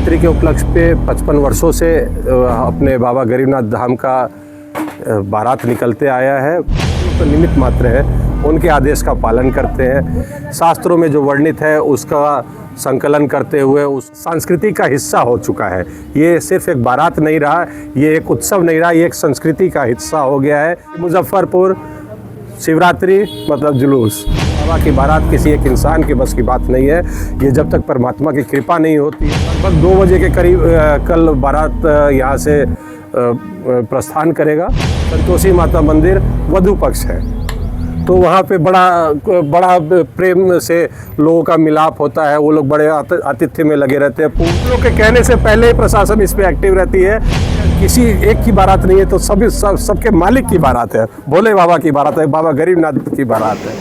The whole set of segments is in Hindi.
शिवरात्रि के उपलक्ष्य पे 55 वर्षों से अपने बाबा गरीबनाथ धाम का बारात निकलते आया है। तो निमित्त मात्र है, उनके आदेश का पालन करते हैं। शास्त्रों में जो वर्णित है उसका संकलन करते हुए उस संस्कृति का हिस्सा हो चुका है। ये सिर्फ एक बारात नहीं रहा, ये एक उत्सव नहीं रहा, ये एक संस्कृति का हिस्सा हो गया है। मुजफ्फरपुर शिवरात्रि मतलब जुलूस। बाबा की बारात किसी एक इंसान के बस की बात नहीं है। ये जब तक परमात्मा की कृपा नहीं होती है। लगभग 2 बजे के करीब कल बारात यहाँ से प्रस्थान करेगा। संतोषी माता मंदिर वधू पक्ष है, तो वहाँ पे बड़ा प्रेम से लोगों का मिलाप होता है। वो लोग बड़े आतिथ्य में लगे रहते हैं। लोग के कहने से पहले ही प्रशासन इस पे एक्टिव रहती है। किसी एक की बारात नहीं है, तो सबके मालिक की बारात है। भोले बाबा की बारात है, बाबा गरीबनाथ की बारात है।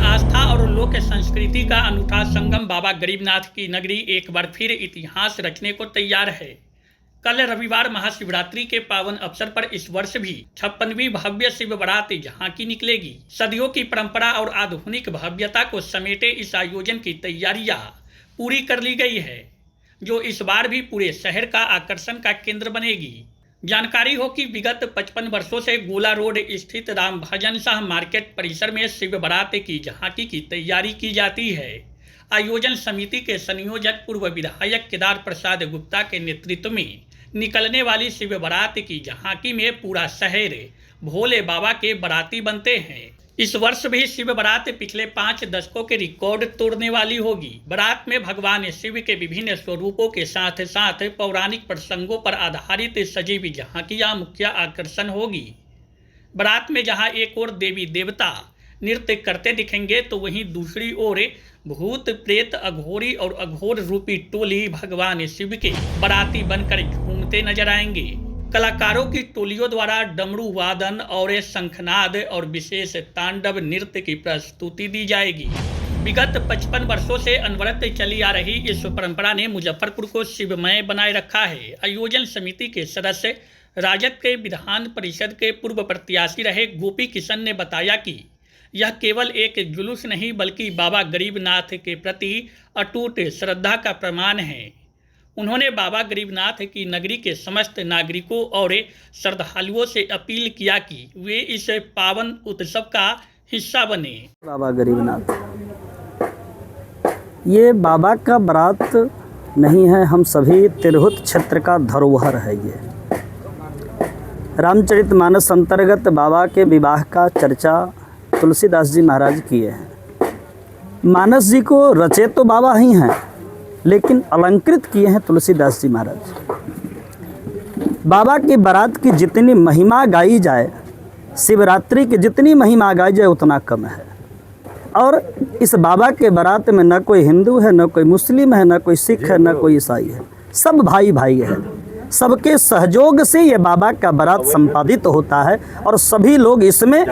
आस्था और लोक संस्कृति का अनूठा संगम बाबा गरीबनाथ की नगरी एक बार फिर इतिहास रचने को तैयार है। कल रविवार महाशिवरात्रि के पावन अवसर पर इस वर्ष भी 56वीं भव्य शिव बारात झांकी निकलेगी। सदियों की परंपरा और आधुनिक भव्यता को समेटे इस आयोजन की तैयारियां पूरी कर ली गई है, जो इस बार भी पूरे शहर का आकर्षण का केंद्र बनेगी। जानकारी हो कि विगत 55 वर्षों से गोला रोड स्थित राम भजन शाह मार्केट परिसर में शिव बारात की झांकी की तैयारी की जाती है। आयोजन समिति के संयोजक पूर्व विधायक केदार प्रसाद गुप्ता के नेतृत्व में निकलने वाली शिव बारात की झांकी में पूरा शहर भोले बाबा के बाराती बनते हैं। इस वर्ष भी शिव बारात पिछले 5 दशकों के रिकॉर्ड तोड़ने वाली होगी। बारात में भगवान शिव के विभिन्न स्वरूपों के साथ साथ पौराणिक प्रसंगों पर आधारित सजीव झांकियां मुख्य आकर्षण होगी। बारात में जहां एक ओर देवी देवता नृत्य करते दिखेंगे, तो वहीं दूसरी ओर भूत प्रेत अघोरी और अघोर रूपी टोली भगवान शिव के बाराती बनकर झूमते नजर आएंगे। कलाकारों की टोलियों द्वारा डमरू वादन और शंखनाद और विशेष तांडव नृत्य की प्रस्तुति दी जाएगी। विगत 55 वर्षों से अनवरत चली आ रही इस परंपरा ने मुजफ्फरपुर को शिवमय बनाए रखा है। आयोजन समिति के सदस्य राजद के विधान परिषद के पूर्व प्रत्याशी रहे गोपी किशन ने बताया कि यह केवल एक जुलूस नहीं, बल्कि बाबा गरीबनाथ के प्रति अटूट श्रद्धा का प्रमाण है। उन्होंने बाबा गरीबनाथ की नगरी के समस्त नागरिकों और श्रद्धालुओं से अपील किया कि वे इस पावन उत्सव का हिस्सा बने। बाबा गरीबनाथ, ये बाबा का बारात नहीं है, हम सभी तिरहुत क्षेत्र का धरोहर है। ये रामचरितमानस अंतर्गत बाबा के विवाह का चर्चा तुलसीदास जी महाराज किए हैं। मानस जी को रचे तो बाबा ही हैं, लेकिन अलंकृत किए हैं तुलसीदास जी महाराज। बाबा की बारात की जितनी महिमा गाई जाए, शिवरात्रि की जितनी महिमा गाई जाए उतना कम है। और इस बाबा के बारात में न कोई हिंदू है, न कोई मुस्लिम है, न कोई सिख है, न कोई ईसाई है। सब भाई भाई है। सबके सहयोग से ये बाबा का बारात संपादित होता है और सभी लोग इसमें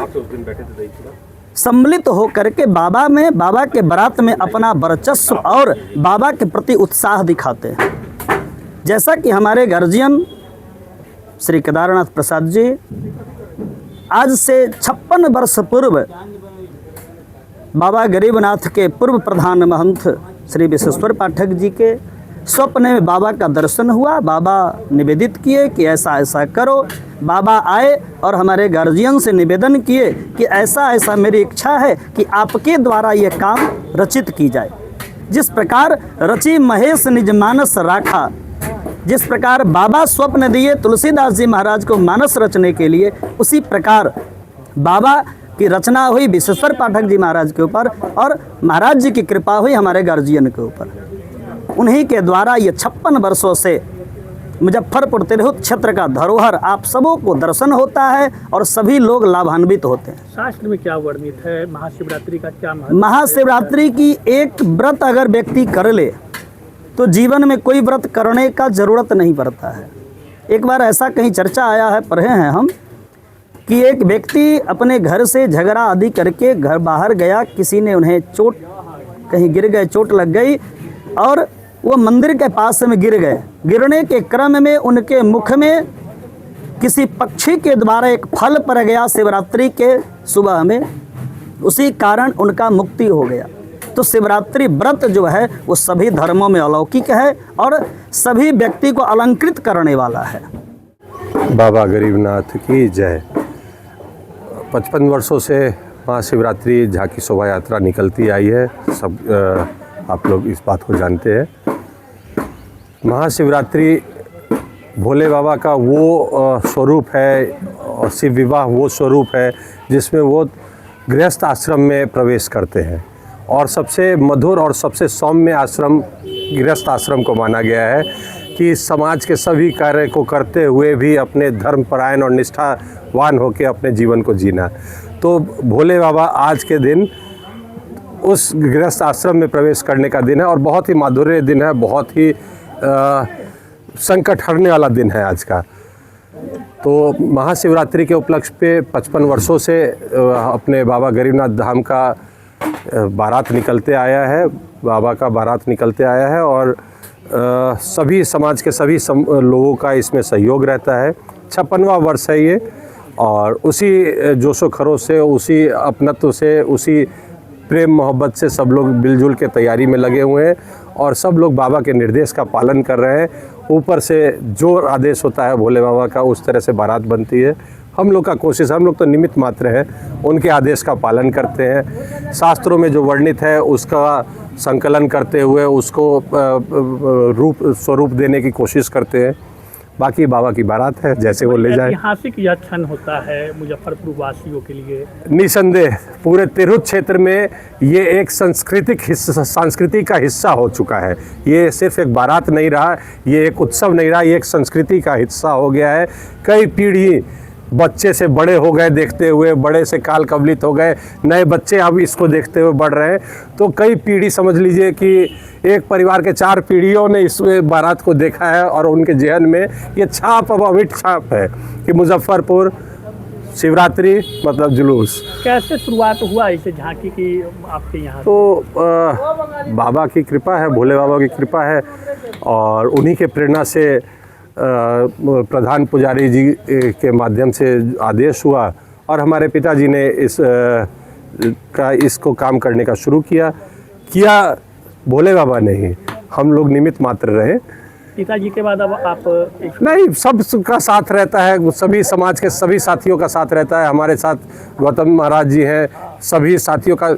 सम्मिलित होकर के बाबा के बारात में अपना वर्चस्व और बाबा के प्रति उत्साह दिखाते हैं। जैसा कि हमारे गार्जियन श्री केदारनाथ प्रसाद जी आज से 56 वर्ष पूर्व बाबा गरीबनाथ के पूर्व प्रधान महंत श्री विश्वेश्वर पाठक जी के स्वप्न में बाबा का दर्शन हुआ। बाबा निवेदित किए कि ऐसा ऐसा करो। बाबा आए और हमारे गार्जियन से निवेदन किए कि ऐसा ऐसा मेरी इच्छा है कि आपके द्वारा ये काम रचित की जाए। जिस प्रकार रचि महेश निज मानस राखा, जिस प्रकार बाबा स्वप्न दिए तुलसीदास जी महाराज को मानस रचने के लिए, उसी प्रकार बाबा की रचना हुई विश्वेश्वर पाठक जी महाराज के ऊपर और महाराज जी की कृपा हुई हमारे गार्जियन के ऊपर। उन्हीं के द्वारा ये 56 वर्षों से मुजफ्फरपुर तिरहुत क्षेत्र का धरोहर आप सबों को दर्शन होता है और सभी लोग लाभान्वित होते हैं। शास्त्र में क्या वर्णित है महाशिवरात्रि का, क्या महत्व? महाशिवरात्रि की एक व्रत अगर व्यक्ति कर ले तो जीवन में कोई व्रत करने का जरूरत नहीं पड़ता है। एक बार ऐसा कहीं चर्चा आया है, पढ़े हैं हम, कि एक व्यक्ति अपने घर से झगड़ा आदि करके घर बाहर गया, किसी ने उन्हें चोट, कहीं गिर गए, चोट लग गई और वो मंदिर के पास में गिर गए। गिरने के क्रम में उनके मुख में किसी पक्षी के द्वारा एक फल पर गया शिवरात्रि के सुबह में, उसी कारण उनका मुक्ति हो गया। तो शिवरात्रि व्रत जो है वो सभी धर्मों में अलौकिक है और सभी व्यक्ति को अलंकृत करने वाला है। बाबा गरीबनाथ की जय। 55 वर्षों से महाशिवरात्रि झांकी शोभा यात्रा निकलती आई है, सब आप लोग इस बात को जानते हैं। महाशिवरात्रि भोले बाबा का वो स्वरूप है और शिव विवाह वो स्वरूप है जिसमें वो गृहस्थ आश्रम में प्रवेश करते हैं और सबसे मधुर और सबसे सौम्य आश्रम गृहस्थ आश्रम को माना गया है कि समाज के सभी कार्य को करते हुए भी अपने धर्मपरायण और निष्ठावान होकर अपने जीवन को जीना। तो भोले बाबा आज के दिन उस गृहस्थ आश्रम में प्रवेश करने का दिन है और बहुत ही माधुर्य दिन है, बहुत ही संकट हरने वाला दिन है आज का। तो महाशिवरात्रि के उपलक्ष्य पे 55 वर्षों से अपने बाबा गरीबनाथ धाम का बारात निकलते आया है, बाबा का बारात निकलते आया है और सभी समाज के सभी लोगों का इसमें सहयोग रहता है। 56वां वर्ष है ये और उसी जोशो खरोश से, उसी अपनत्व से, उसी प्रेम मोहब्बत से सब लोग मिलजुल के तैयारी में लगे हुए हैं और सब लोग बाबा के निर्देश का पालन कर रहे हैं। ऊपर से जो आदेश होता है भोले बाबा का उस तरह से बारात बनती है। हम लोग का कोशिश, हम लोग तो निमित्त मात्र हैं, उनके आदेश का पालन करते हैं। शास्त्रों में जो वर्णित है उसका संकलन करते हुए उसको रूप स्वरूप देने की कोशिश करते हैं। बाकी बाबा की बारात है, जैसे वो ले जाए। ऐतिहासिक यह क्षण होता है मुजफ्फरपुर वासियों के लिए। निसंदेह पूरे तिरहुत क्षेत्र में ये एक संस्कृति का हिस्सा हो चुका है। ये सिर्फ एक बारात नहीं रहा, ये एक उत्सव नहीं रहा, ये एक संस्कृति का हिस्सा हो गया है। कई पीढ़ी बच्चे से बड़े हो गए देखते हुए, बड़े से काल कवलित हो गए, नए बच्चे अब इसको देखते हुए बढ़ रहे हैं। तो कई पीढ़ी, समझ लीजिए कि एक परिवार के 4 पीढ़ियों ने इस बारात को देखा है और उनके जहन में ये छाप, अब अमिट छाप है कि मुजफ्फरपुर शिवरात्रि मतलब जुलूस। कैसे शुरुआत हुआ इसे झांकी की आपके यहाँ? तो बाबा की कृपा है, भोले बाबा की कृपा है और उन्हीं के प्रेरणा से प्रधान पुजारी जी के माध्यम से आदेश हुआ और हमारे पिताजी ने इसको काम करने का शुरू किया भोले बाबा ने ही, हम लोग निमित्त मात्र रहे। पिताजी के बाद अब आप नहीं, सबका साथ रहता है, सभी समाज के सभी साथियों का साथ रहता है। हमारे साथ गौतम महाराज जी हैं, सभी साथियों का,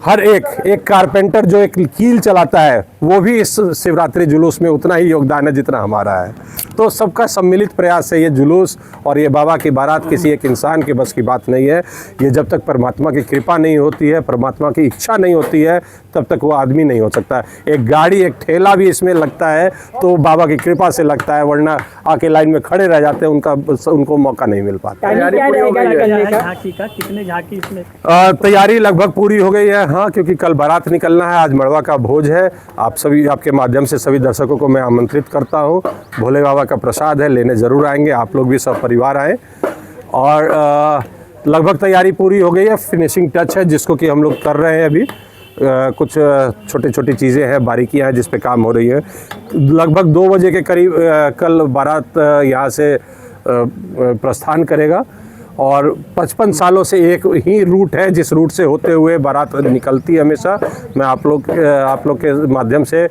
हर एक कारपेंटर जो एक कील चलाता है वो भी इस शिवरात्रि जुलूस में उतना ही योगदान है जितना हमारा है। तो सबका सम्मिलित प्रयास है ये जुलूस और ये बाबा की बारात किसी एक इंसान के बस की बात नहीं है। ये जब तक परमात्मा की कृपा नहीं होती है, परमात्मा की इच्छा नहीं होती है, तब तक वो आदमी नहीं हो सकता। एक गाड़ी, एक ठेला भी इसमें लगता है तो बाबा की कृपा से लगता है, वरना आके लाइन में खड़े रह जाते हैं, उनको मौका नहीं मिल पाता। कितने झांकी इसमें? तैयारी लगभग पूरी हो गई है, हाँ, क्योंकि कल बारात निकलना है, आज मड़वा का भोज है। आप सभी, आपके माध्यम से सभी दर्शकों को मैं आमंत्रित करता हूँ। भोले बाबा का प्रसाद है, लेने ज़रूर आएंगे, आप लोग भी सब परिवार आए। और लगभग तैयारी पूरी हो गई है, फिनिशिंग टच है जिसको कि हम लोग कर रहे हैं अभी। कुछ छोटी छोटी चीज़ें हैं, बारीकियां हैं जिस पे काम हो रही है। लगभग 2 बजे के करीब कल बारात यहाँ से प्रस्थान करेगा और 55 सालों से एक ही रूट है जिस रूट से होते हुए बारात निकलती है हमेशा। मैं आप लोग के माध्यम से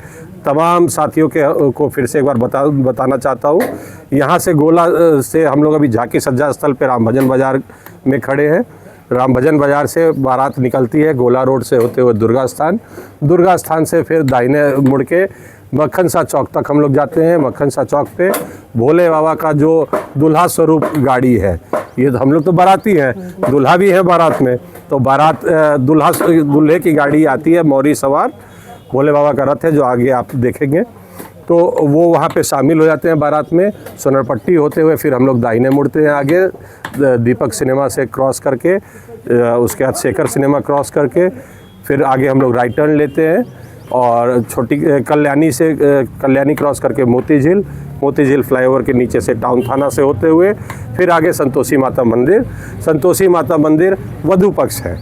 तमाम साथियों को फिर से एक बार बताना चाहता हूँ। यहाँ से गोला से हम लोग अभी झांकी सज्जा स्थल पे राम भजन बाज़ार में खड़े हैं। राम भजन बाज़ार से बारात निकलती है गोला रोड से होते हुए दुर्गा स्थान से फिर दाहिने मुड़ के मक्खन सा चौक तक हम लोग जाते हैं। मक्खन सा चौक पे भोले बाबा का जो दूल्हा स्वरूप गाड़ी है, ये हम लोग तो बाराती हैं, दूल्हा भी है बारात में, तो बारात दूल्हे की गाड़ी आती है, मौरी सवार भोले बाबा का रथ है जो आगे आप देखेंगे। तो वो वहाँ पे शामिल हो जाते हैं बारात में। सोनरपट्टी होते हुए फिर हम लोग दाहिने मुड़ते हैं आगे, दीपक सिनेमा से क्रॉस करके, उसके बाद शेखर सिनेमा क्रॉस करके फिर आगे हम लोग राइट टर्न लेते हैं और छोटी कल्याणी क्रॉस करके मोती झील फ्लाईओवर के नीचे से टाउन थाना से होते हुए फिर आगे संतोषी माता मंदिर वधू पक्ष है।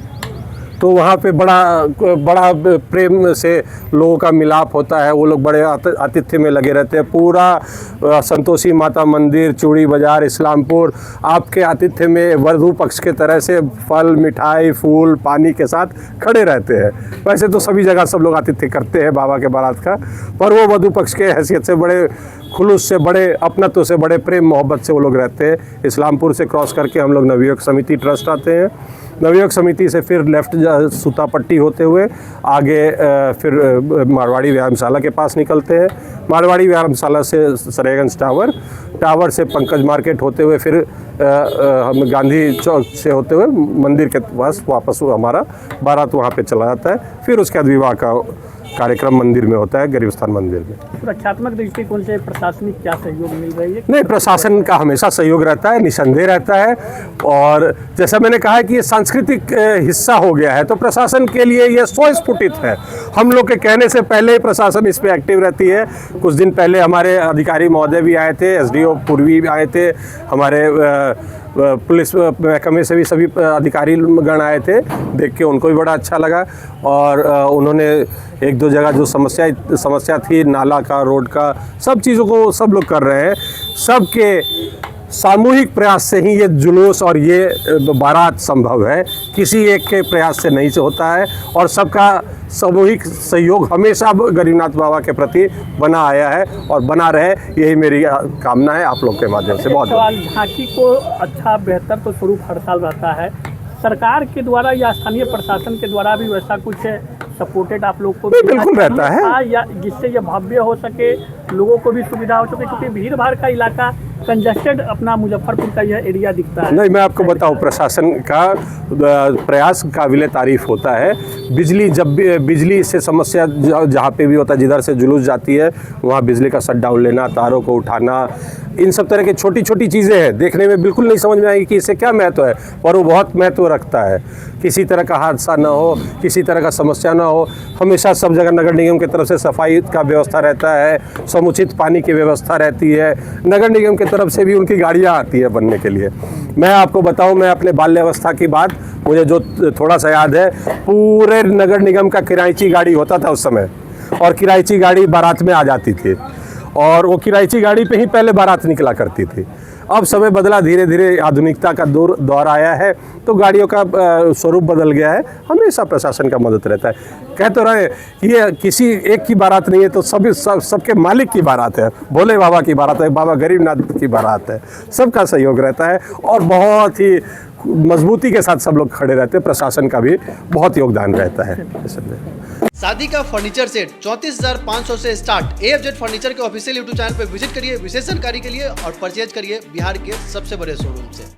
तो वहाँ पे बड़ा प्रेम से लोगों का मिलाप होता है। वो लोग बड़े आतिथ्य में लगे रहते हैं। पूरा संतोषी माता मंदिर, चूड़ी बाज़ार, इस्लामपुर आपके आतिथ्य में वधू पक्ष के तरह से फल, मिठाई, फूल, पानी के साथ खड़े रहते हैं। वैसे तो सभी जगह सब लोग आतिथ्य करते हैं बाबा के बारात का, पर वो वधू पक्ष के हैसियत से बड़े खुलूस से, बड़े अपनत्व से, बड़े प्रेम मोहब्बत से वो लोग रहते हैं। इस्लामपुर से क्रॉस करके हम लोग नवयुवक समिति ट्रस्ट आते हैं। नवयुवक समिति से फिर लेफ्ट सूतापट्टी होते हुए आगे फिर मारवाड़ी व्यायामशाला के पास निकलते हैं। मारवाड़ी व्यायामशाला से सरेगंज टावर से पंकज मार्केट होते हुए फिर हम गांधी चौक से होते हुए मंदिर के पास वापस हमारा बारात वहाँ पे चला जाता है। फिर उसके बाद विवाह का कार्यक्रम मंदिर में होता है, गरीब स्थान मंदिर में। सुरक्षात्मक दृष्टिकोण से प्रशासनिक क्या सहयोग मिल रही है? नहीं, प्रशासन का हमेशा सहयोग रहता है, निसंदेह रहता है। और जैसा मैंने कहा कि ये सांस्कृतिक हिस्सा हो गया है, तो प्रशासन के लिए ये स्वस्फुटित है। हम लोग के कहने से पहले ही प्रशासन इस पे एक्टिव रहती है। कुछ दिन पहले हमारे अधिकारी महोदय भी आए थे, एसडीओ पूर्वी भी आए थे, हमारे पुलिस महकमे से भी सभी अधिकारी गण आए थे। देख के उनको भी बड़ा अच्छा लगा। और उन्होंने एक दो जगह जो समस्या थी, नाला का, रोड का, सब चीज़ों को सब लोग कर रहे हैं। सबके सामूहिक प्रयास से ही ये जुलूस और ये बारात संभव है। किसी एक के प्रयास से नहीं होता है। और सबका सामूहिक सहयोग हमेशा गरीबनाथ बाबा के प्रति बना आया है और बना रहे, यही मेरी कामना है आप लोग के माध्यम से। बहुत सवाल, झांकी को अच्छा बेहतर तो स्वरूप हर साल रहता है, सरकार के द्वारा या स्थानीय प्रशासन के द्वारा भी वैसा कुछ सपोर्टेड आप लोग को बिल्कुल रहता है, या जिससे ये भव्य हो सके, लोगों को भी सुविधा हो सके, क्योंकि भीड़ भाड़ का इलाका कंजेस्टेड अपना मुजफ्फरपुर का यह एरिया दिखता है। नहीं, मैं आपको बताऊं, प्रशासन का प्रयास काबिले तारीफ होता है। बिजली से समस्या जहाँ पे भी होता है, जिधर से जुलूस जाती है वहाँ बिजली का शट डाउन लेना, तारों को उठाना, इन सब तरह की छोटी छोटी चीज़ें हैं। देखने में बिल्कुल नहीं समझ में आएगी कि इससे क्या महत्व है, पर वो बहुत महत्व रखता है। किसी तरह का हादसा ना हो, किसी तरह का समस्या ना हो, हमेशा सब जगह नगर निगम की तरफ से सफाई का व्यवस्था रहता है, समुचित पानी की व्यवस्था रहती है। नगर निगम की तरफ से भी उनकी गाड़ियाँ आती है बनने के लिए। मैं आपको बताऊं, मैं अपने बाल्यावस्था की बात मुझे जो थोड़ा सा याद है, पूरे नगर निगम का किरायची गाड़ी होता था उस समय, और किरायची गाड़ी बारात में आ जाती थी, और वो किरायची गाड़ी पे ही पहले बारात निकला करती थी। अब समय बदला, धीरे धीरे आधुनिकता का दौर आया है, तो गाड़ियों का स्वरूप बदल गया है। हमेशा प्रशासन का मदद रहता है। कह तो रहे कि ये किसी एक की बारात नहीं है, तो सबके मालिक की बारात है, भोले बाबा की बारात है, बाबा गरीबनाथ की बारात है। सबका सहयोग रहता है और बहुत ही मजबूती के साथ सब लोग खड़े रहते हैं। प्रशासन का भी बहुत योगदान रहता है। शादी का फर्नीचर सेट 34,500 से स्टार्ट। AFZ फर्नीचर के ऑफिशियल यूट्यूब चैनल पर विजिट करिए विशेष जानकारी के लिए और परचेज करिए बिहार के सबसे बड़े शोरूम से।